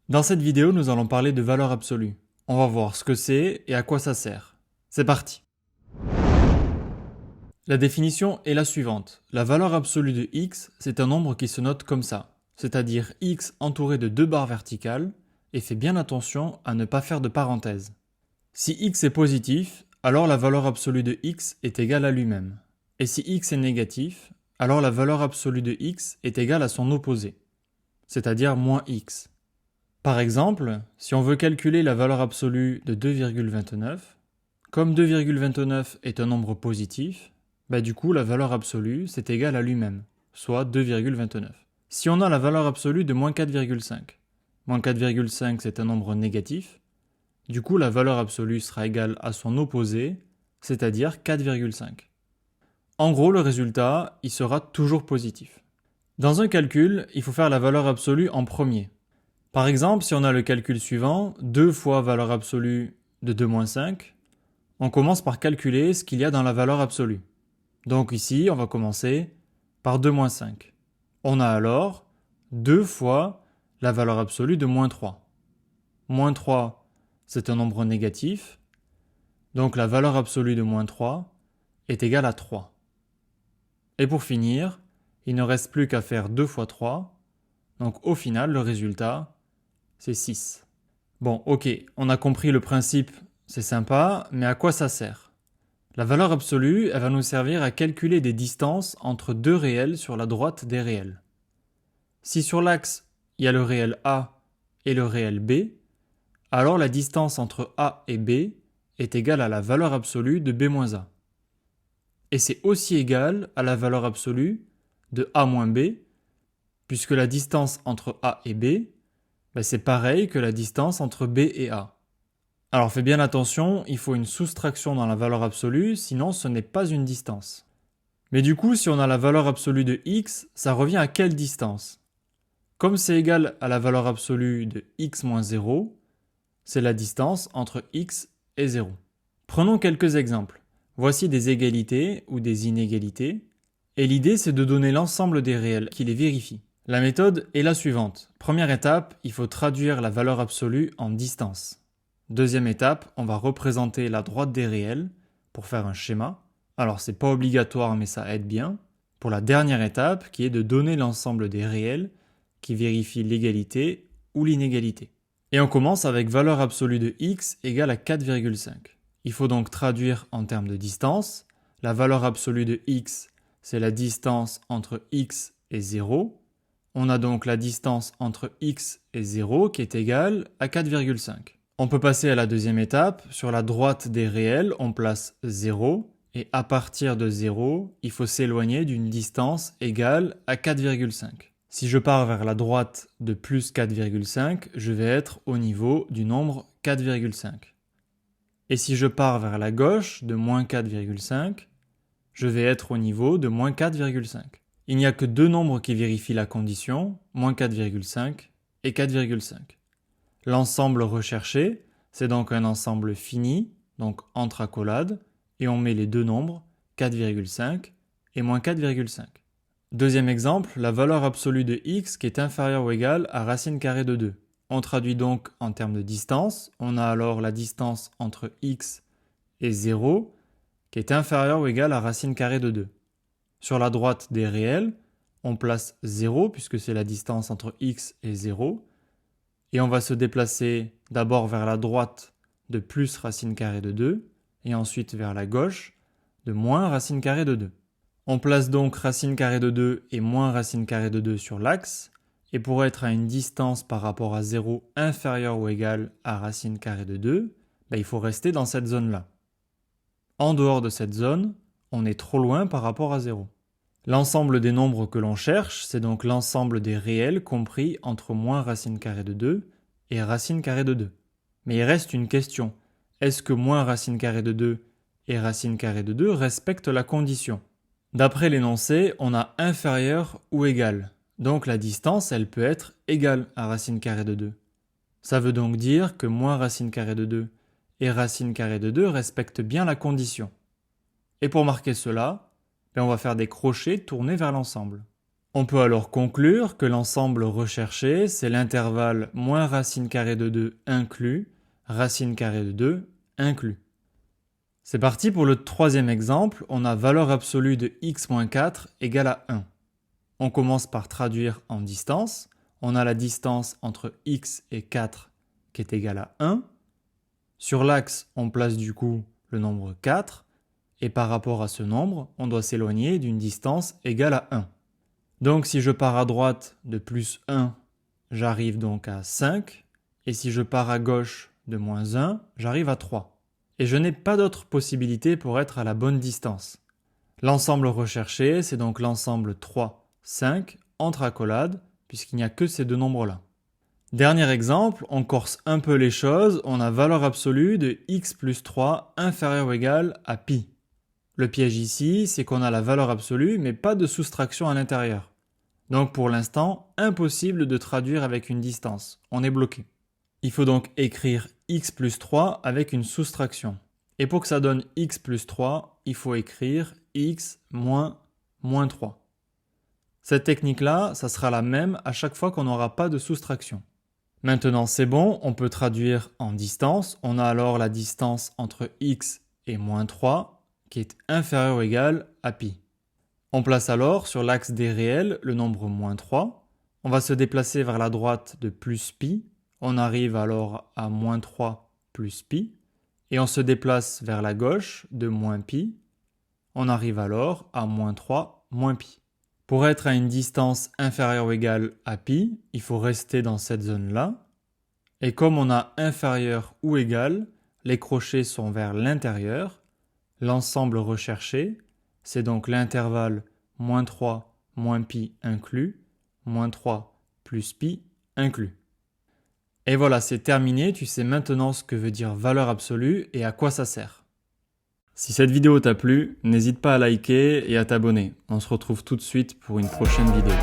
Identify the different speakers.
Speaker 1: Dans cette vidéo, nous allons parler de valeur absolue. On va voir ce que c'est et à quoi ça sert. C'est parti! La définition est la suivante. La valeur absolue de x, c'est un nombre qui se note comme ça, c'est-à-dire x entouré de deux barres verticales, et fais bien attention à ne pas faire de parenthèse. Si x est positif, alors la valeur absolue de x est égale à lui-même. Et si x est négatif, alors la valeur absolue de x est égale à son opposé, c'est-à-dire moins x. Par exemple, si on veut calculer la valeur absolue de 2,29, comme 2,29 est un nombre positif, du coup la valeur absolue c'est égal à lui-même, soit 2,29. Si on a la valeur absolue de moins 4,5, moins 4,5 c'est un nombre négatif, du coup la valeur absolue sera égale à son opposé, c'est-à-dire 4,5. En gros, le résultat, il sera toujours positif. Dans un calcul, il faut faire la valeur absolue en premier. Par exemple, si on a le calcul suivant, 2 fois valeur absolue de 2 moins 5, on commence par calculer ce qu'il y a dans la valeur absolue. Donc ici, on va commencer par 2 moins 5. On a alors 2 fois la valeur absolue de moins 3. Moins 3, c'est un nombre négatif, donc la valeur absolue de moins 3 est égale à 3. Et pour finir, il ne reste plus qu'à faire 2 fois 3, donc au final, le résultat, c'est 6. Bon, ok, on a compris le principe, c'est sympa, mais à quoi ça sert? La valeur absolue, elle va nous servir à calculer des distances entre deux réels sur la droite des réels. Si sur l'axe, il y a le réel A et le réel B, alors la distance entre A et B est égale à la valeur absolue de B moins A. Et c'est aussi égal à la valeur absolue de A moins B, puisque la distance entre A et B, c'est pareil que la distance entre B et A. Alors fais bien attention, il faut une soustraction dans la valeur absolue, sinon ce n'est pas une distance. Mais du coup, si on a la valeur absolue de x, ça revient à quelle distance? Comme c'est égal à la valeur absolue de x moins 0, c'est la distance entre x et 0. Prenons quelques exemples. Voici des égalités ou des inégalités, et l'idée c'est de donner l'ensemble des réels qui les vérifient. La méthode est la suivante. Première étape, il faut traduire la valeur absolue en distance. Deuxième étape, on va représenter la droite des réels pour faire un schéma. Alors c'est pas obligatoire mais ça aide bien. Pour la dernière étape qui est de donner l'ensemble des réels qui vérifient l'égalité ou l'inégalité. Et on commence avec valeur absolue de x égale à 4,5. Il faut donc traduire en termes de distance. La valeur absolue de x, c'est la distance entre x et 0. On a donc la distance entre x et 0 qui est égale à 4,5. On peut passer à la deuxième étape. Sur la droite des réels, on place 0. Et à partir de 0, il faut s'éloigner d'une distance égale à 4,5. Si je pars vers la droite de plus 4,5, je vais être au niveau du nombre 4,5. Et si je pars vers la gauche de moins 4,5, je vais être au niveau de moins 4,5. Il n'y a que deux nombres qui vérifient la condition, moins 4,5 et 4,5. L'ensemble recherché, c'est donc un ensemble fini, donc entre accolades, et on met les deux nombres, 4,5 et moins 4,5. Deuxième exemple, la valeur absolue de x qui est inférieure ou égale à racine carrée de 2. On traduit donc en termes de distance, on a alors la distance entre x et 0 qui est inférieure ou égale à racine carrée de 2. Sur la droite des réels, on place 0 puisque c'est la distance entre x et 0. Et on va se déplacer d'abord vers la droite de plus racine carrée de 2 et ensuite vers la gauche de moins racine carrée de 2. On place donc racine carrée de 2 et moins racine carrée de 2 sur l'axe. Et pour être à une distance par rapport à 0 inférieure ou égale à racine carrée de 2, il faut rester dans cette zone-là. En dehors de cette zone, on est trop loin par rapport à 0. L'ensemble des nombres que l'on cherche, c'est donc l'ensemble des réels compris entre moins racine carrée de 2 et racine carrée de 2. Mais il reste une question. Est-ce que moins racine carrée de 2 et racine carrée de 2 respectent la condition? D'après l'énoncé, on a inférieur ou égal. Donc la distance, elle peut être égale à racine carrée de 2. Ça veut donc dire que moins racine carrée de 2 et racine carrée de 2 respectent bien la condition. Et pour marquer cela, et on va faire des crochets tournés vers l'ensemble. On peut alors conclure que l'ensemble recherché, c'est l'intervalle moins racine carrée de 2 inclus, racine carrée de 2 inclus. C'est parti pour le troisième exemple, on a valeur absolue de x moins 4 égale à 1. On commence par traduire en distance, on a la distance entre x et 4 qui est égale à 1. Sur l'axe, on place du coup le nombre 4, et par rapport à ce nombre, on doit s'éloigner d'une distance égale à 1. Donc si je pars à droite de plus 1, j'arrive donc à 5, et si je pars à gauche de moins 1, j'arrive à 3. Et je n'ai pas d'autre possibilité pour être à la bonne distance. L'ensemble recherché, c'est donc l'ensemble 3, 5, entre accolades, puisqu'il n'y a que ces deux nombres-là. Dernier exemple, on corse un peu les choses, on a valeur absolue de x plus 3 inférieur ou égal à pi. Le piège ici, c'est qu'on a la valeur absolue, mais pas de soustraction à l'intérieur. Donc pour l'instant, impossible de traduire avec une distance, on est bloqué. Il faut donc écrire x plus 3 avec une soustraction. Et pour que ça donne x plus 3, il faut écrire x moins 3. Cette technique-là, ça sera la même à chaque fois qu'on n'aura pas de soustraction. Maintenant c'est bon, on peut traduire en distance. On a alors la distance entre x et moins 3 qui est inférieure ou égale à pi. On place alors sur l'axe des réels le nombre moins 3. On va se déplacer vers la droite de plus pi. On arrive alors à moins 3 plus pi. Et on se déplace vers la gauche de moins pi. On arrive alors à moins 3 moins pi. Pour être à une distance inférieure ou égale à pi, il faut rester dans cette zone-là. Et comme on a inférieur ou égal, les crochets sont vers l'intérieur. L'ensemble recherché, c'est donc l'intervalle moins 3 moins pi inclus, moins 3 plus pi inclus. Et voilà, c'est terminé, tu sais maintenant ce que veut dire valeur absolue et à quoi ça sert. Si cette vidéo t'a plu, n'hésite pas à liker et à t'abonner. On se retrouve tout de suite pour une prochaine vidéo.